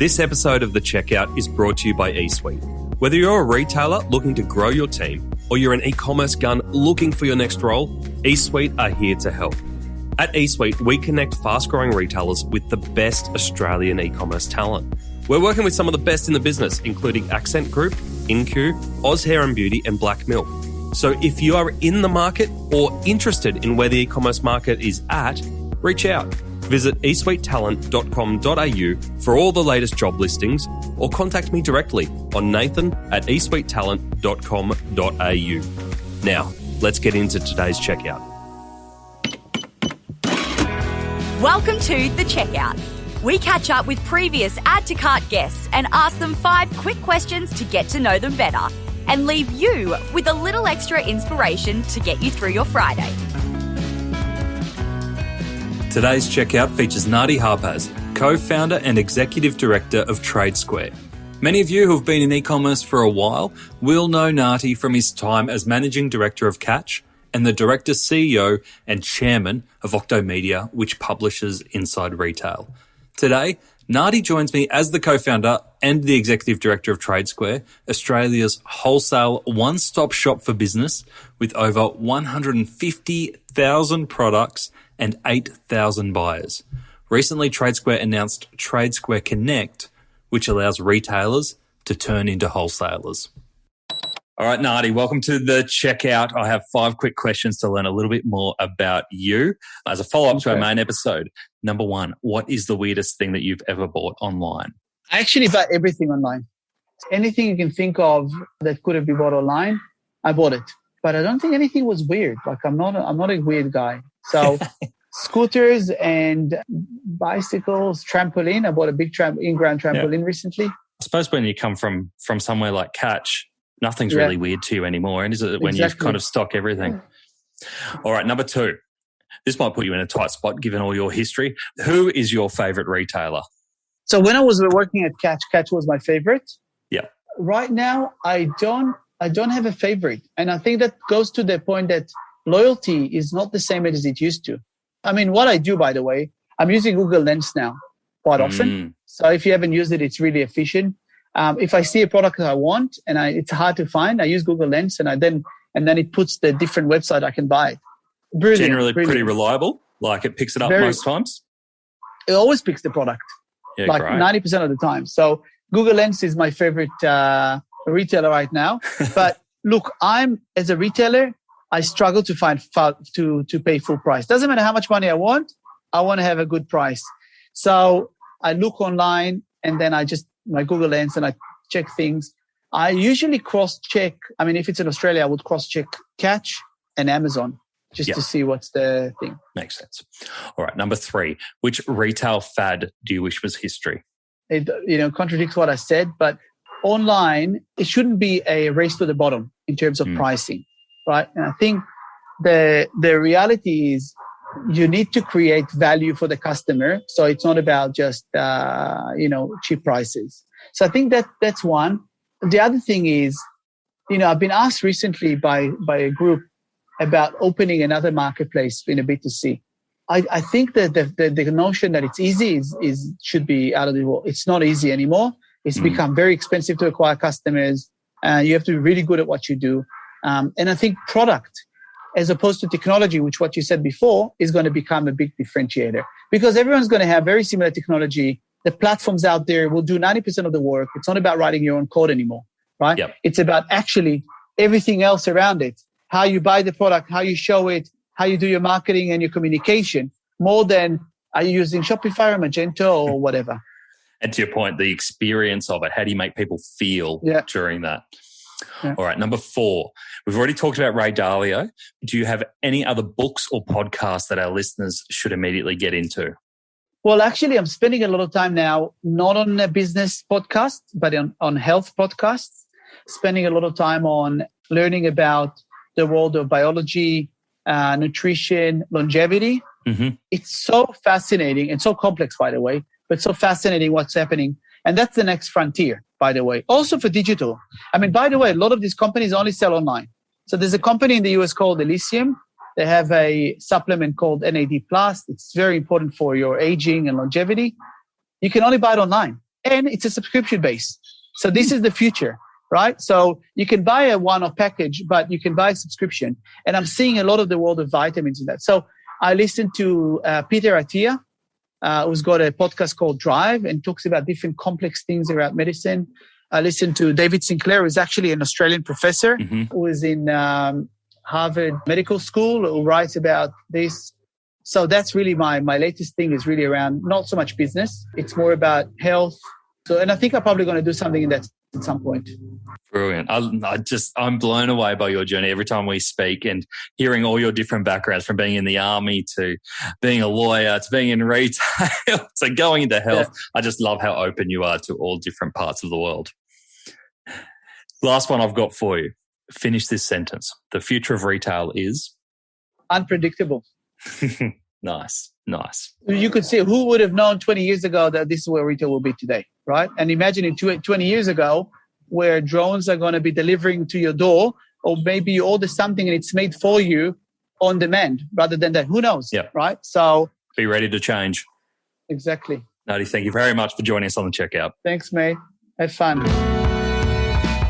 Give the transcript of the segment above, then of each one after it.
This episode of The Checkout is brought to you by eSuite. Whether you're a retailer looking to grow your team or you're an e-commerce gun looking for your next role, eSuite are here to help. At eSuite, we connect fast-growing retailers with the best Australian e-commerce talent. We're working with some of the best in the business, including Accent Group, InQ, Oz Hair and Beauty, and Black Milk. So if you are in the market or interested in where the e-commerce market is at, reach out. Visit eSuiteTalent.com.au for all the latest job listings or contact me directly on nathan@eSuiteTalent.com.au. Now, let's get into today's checkout. Welcome to The Checkout. We catch up with previous Add to Cart guests and ask them 5 quick questions to get to know them better and leave you with a little extra inspiration to get you through your Friday. Today's checkout features Nati Harpaz, co-founder and executive director of TradeSquare. Many of you who have been in e-commerce for a while will know Nati from his time as managing director of Catch and the director, CEO and chairman of Octomedia, which publishes Inside Retail. Today, Nati joins me as the co-founder and the executive director of TradeSquare, Australia's wholesale one-stop shop for business with over 150,000 products and 8,000 buyers. Recently, TradeSquare announced TradeSquare Connect, which allows retailers to turn into wholesalers. All right, Nati, welcome to The Checkout. I have 5 quick questions to learn a little bit more about you. As a follow-up to our main episode, number 1, what is the weirdest thing that you've ever bought online? I actually buy everything online. Anything you can think of that could have been bought online, I bought it. But I don't think anything was weird. Like I'm not a weird guy. So scooters and bicycles, trampoline. I bought a big in-ground trampoline recently. I suppose when you come from somewhere like Catch, nothing's really weird to you anymore, and is it when you kind of stock everything? All right, number 2. This might put you in a tight spot given all your history. Who is your favorite retailer? So when I was working at Catch was my favorite. Yeah. Right now, I don't have a favorite. And I think that goes to the point that loyalty is not the same as it used to. I mean, what I do, by the way, I'm using Google Lens now quite often. So if you haven't used it, it's really efficient. If I see a product that I want and it's hard to find, I use Google Lens and then it puts the different website I can buy it. Brilliant. Generally pretty reliable. Like it picks it up most times. It always picks the product. Yeah, like great. 90% of the time. So Google Lens is my favorite retailer right now. But look, as a retailer, I struggle to find to pay full price. Doesn't matter how much money I want to have a good price. So I look online and then my Google Lens and I check things. I usually cross-check. I mean, if it's in Australia, I would cross-check Catch and Amazon just to see what's the thing. Makes sense. All right, number 3. Which retail fad do you wish was history? It contradicts what I said, but online, it shouldn't be a race to the bottom in terms of pricing, right? And I think the reality is you need to create value for the customer. So it's not about just, cheap prices. So I think that's one. The other thing is, I've been asked recently by a group about opening another marketplace in a B2C. I think that the notion that it's easy should be out of the world. It's not easy anymore. It's become very expensive to acquire customers. You have to be really good at what you do. And I think product, as opposed to technology, which what you said before, is going to become a big differentiator because everyone's going to have very similar technology. The platforms out there will do 90% of the work. It's not about writing your own code anymore, right? Yep. It's about actually everything else around it. How you buy the product, how you show it, how you do your marketing and your communication, more than are you using Shopify or Magento or whatever. And to your point, the experience of it, how do you make people feel during that? Yeah. All right, number 4. We've already talked about Ray Dalio. Do you have any other books or podcasts that our listeners should immediately get into? Well, actually, I'm spending a lot of time now, not on a business podcast, but on health podcasts, spending a lot of time on learning about the world of biology, nutrition, longevity. It's so fascinating and so complex, by the way, but so fascinating what's happening. And that's the next frontier, by the way. Also for digital. I mean, by the way, a lot of these companies only sell online. So there's a company in the US called Elysium. They have a supplement called NAD+. It's very important for your aging and longevity. You can only buy it online. and it's a subscription base. So this is the future, right? So you can buy a one-off package, but you can buy a subscription. And I'm seeing a lot of the world of vitamins in that. So I listened to Peter Attia, who's got a podcast called Drive and talks about different complex things around medicine. I listened to David Sinclair, who's actually an Australian professor who is in Harvard Medical School, who writes about this. So that's really my latest thing is really around not so much business. It's more about health. So, and I think I'm probably going to do something in that at some point. Brilliant. I'm blown away by your journey every time we speak and hearing all your different backgrounds from being in the army to being a lawyer to being in retail to going into health. Yeah. I just love how open you are to all different parts of the world. Last one I've got for you. Finish this sentence. The future of retail is? Unpredictable. Nice. You could say, who would have known 20 years ago that this is where retail will be today, right? And imagine in 20 years ago where drones are going to be delivering to your door, or maybe you order something and it's made for you on demand rather than that. Who knows, right? So be ready to change. Exactly. Nati, thank you very much for joining us on the Checkout. Thanks, mate. Have fun.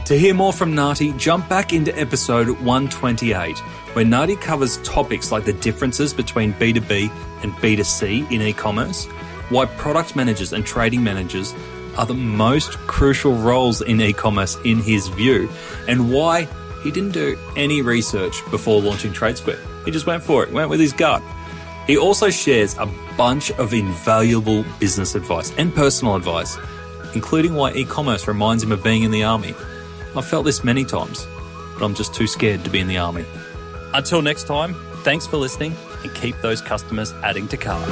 To hear more from Nati, jump back into episode 128, where Nati covers topics like the differences between B2B and B2C in e-commerce, why product managers and trading managers are the most crucial roles in e-commerce in his view, and why he didn't do any research before launching TradeSquare. He just went for it, went with his gut. He also shares a bunch of invaluable business advice and personal advice, including why e-commerce reminds him of being in the army. I've felt this many times, but I'm just too scared to be in the army. Until next time, thanks for listening and keep those customers adding to cart.